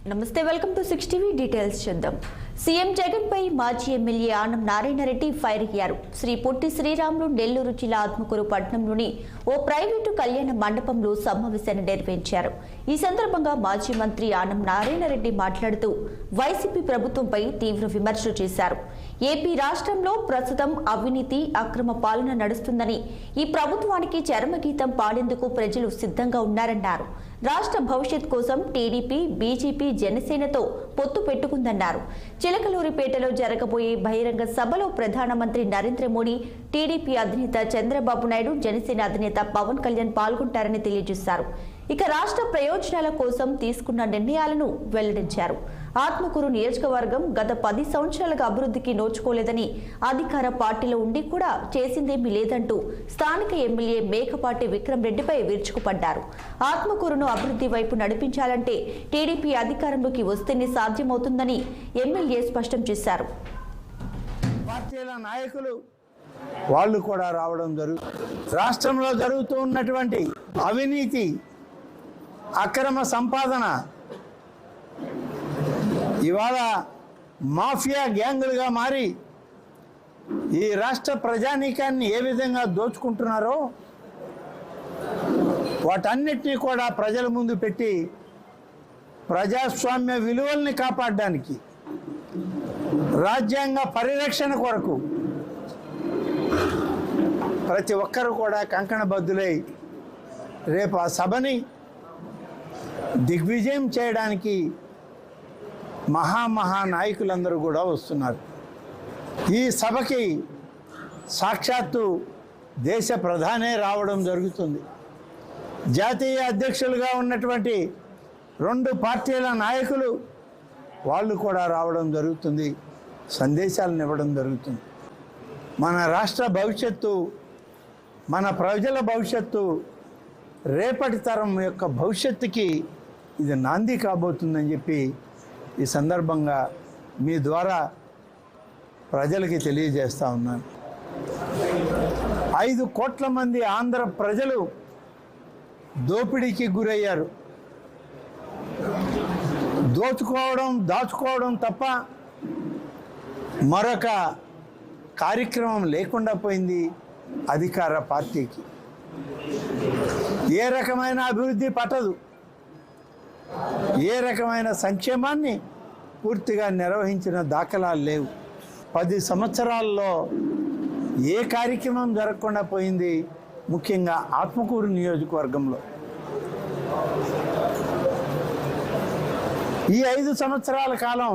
నమస్తే, welcome to 6 TV. Details చూద్దాం. CM Jagan పై మాజీ ఎమ్మెల్యే ఆనం నారాయణరెడ్డి ఫైర్ అయ్యారు. శ్రీ పొట్టి శ్రీరాములు నెల్లూరు జిల్లా ఆత్మకూరు పట్టణంలోని ఓ ప్రైవేటు కళ్యాణ మండపంలో సమావేశాన్ని నిర్వహించారు. ఈ సందర్భంగా మాజీ మంత్రి ఆనం నారాయణరెడ్డి మాట్లాడుతూ వైసీపీ ప్రభుత్వంపై తీవ్ర విమర్శలు చేశారు. ఏపీ రాష్ట్రంలో ప్రస్తుతం అవినీతి అక్రమ పాలన నడుస్తుందని, ఈ ప్రభుత్వానికి చరమగీతం పాడేందుకు ప్రజలు సిద్ధంగా ఉన్నారన్నారు. రాష్ట్ర భవిష్యత్ కోసం టీడీపీ, బీజేపీ, జనసేనతో పొత్తు పెట్టుకుందన్నారు. చిలకలూరిపేటలో జరగబోయే బహిరంగ సభలో ప్రధానమంత్రి నరేంద్ర మోడీ, టీడీపీ అధినేత చంద్రబాబు నాయుడు, జనసేన అధినేత పవన్ కళ్యాణ్ పాల్గొంటారని తెలియజేశారు. ఇక రాష్ట్ర ప్రయోజనాల కోసం తీసుకున్న నిర్ణయాలను వెల్లడించారు. ఆత్మకూరు నియోజకవర్గం గత 10 సంవత్సరాలుగా అభివృద్ధికి నోచుకోలేదని, అధికార పార్టీలో ఉండి కూడా చేసిందేమీ లేదంటూ స్థానిక ఎమ్మెల్యే మేకపాటి విక్రమ్ రెడ్డిపై విరుచుకుపడ్డారు. ఆత్మకూరును అభివృద్ధి వైపు నడిపించాలంటే టీడీపీ అధికారంలోకి వస్తేనే సాధ్యమవుతుందని ఎమ్మెల్యే స్పష్టం చేశారు. పార్టీల నాయకులు వాళ్ళు కూడా రావడం రాష్ట్రంలో జరుగుతూ ఉన్నటువంటి అవినీతి, అక్రమ సంపాదన ఇవాళ మాఫియా గ్యాంగులుగా మారి ఈ రాష్ట్ర ప్రజానీకాన్ని ఏ విధంగా దోచుకుంటున్నారో వాటన్నిటినీ కూడా ప్రజల ముందు పెట్టి ప్రజాస్వామ్య విలువల్ని కాపాడడానికి, రాజ్యాంగ పరిరక్షణ కొరకు ప్రతి ఒక్కరు కూడా కంకణబద్దులై రేపు ఆ సభని దిగ్విజయం చేయడానికి మహానాయకులందరూ కూడా వస్తున్నారు. ఈ సభకి సాక్షాత్తు దేశ ప్రధానే రావడం జరుగుతుంది. జాతీయ అధ్యక్షులుగా ఉన్నటువంటి 2 పార్టీల నాయకులు వాళ్ళు కూడా రావడం జరుగుతుంది, సందేశాలను ఇవ్వడం జరుగుతుంది. మన రాష్ట్ర భవిష్యత్తు, మన ప్రజల భవిష్యత్తు, రేపటి తరం యొక్క భవిష్యత్తుకి ఇది నాంది కాబోతుందని చెప్పి ఈ సందర్భంగా మీ ద్వారా ప్రజలకి తెలియజేస్తూ ఉన్నాను. 5 కోట్ల మంది ఆంధ్ర ప్రజలు దోపిడీకి గురయ్యారు. దాచుకోవడం తప్ప మరొక కార్యక్రమం లేకుండా పోయింది అధికార పార్టీకి. ఏ రకమైన అభివృద్ధి పట్టదు, ఏ రకమైన సంక్షేమాన్ని పూర్తిగా నిర్వహించిన దాఖలాలు లేవు. 10 సంవత్సరాల్లో ఏ కార్యక్రమం జరగకుండా పోయింది, ముఖ్యంగా ఆత్మకూరు నియోజకవర్గంలో. ఈ 5 సంవత్సరాల కాలం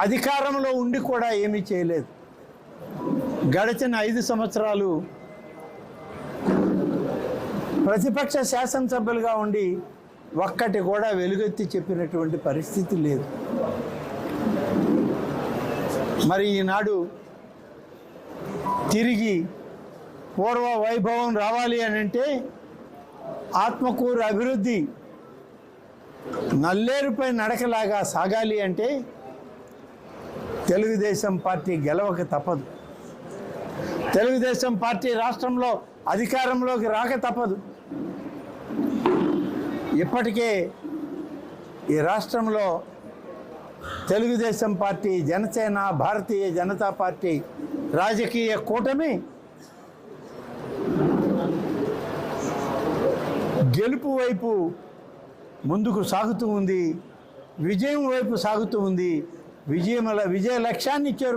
అధికారంలో ఉండి కూడా ఏమీ చేయలేదు. గడిచిన 5 సంవత్సరాలు ప్రతిపక్ష శాసనసభ్యులుగా ఉండి ఒక్కటి కూడా వెలుగెత్తి చెప్పినటువంటి పరిస్థితి లేదు. మరి ఈనాడు తిరిగి పూర్వ వైభవం రావాలి అని అంటే, ఆత్మకూరు అభివృద్ధి నల్లేరుపై నడకలాగా సాగాలి అంటే తెలుగుదేశం పార్టీ గెలవక తప్పదు. తెలుగుదేశం పార్టీ రాష్ట్రంలో అధికారంలోకి రాక తప్పదు. ఇప్పటికే ఈ రాష్ట్రంలో తెలుగుదేశం పార్టీ, జనసేన, భారతీయ జనతా పార్టీ రాజకీయ కూటమి గెలుపు వైపు ముందుకు సాగుతూ ఉంది, విజయం వైపు సాగుతూ ఉంది. విజయ లక్ష్యాన్ని చేరుకో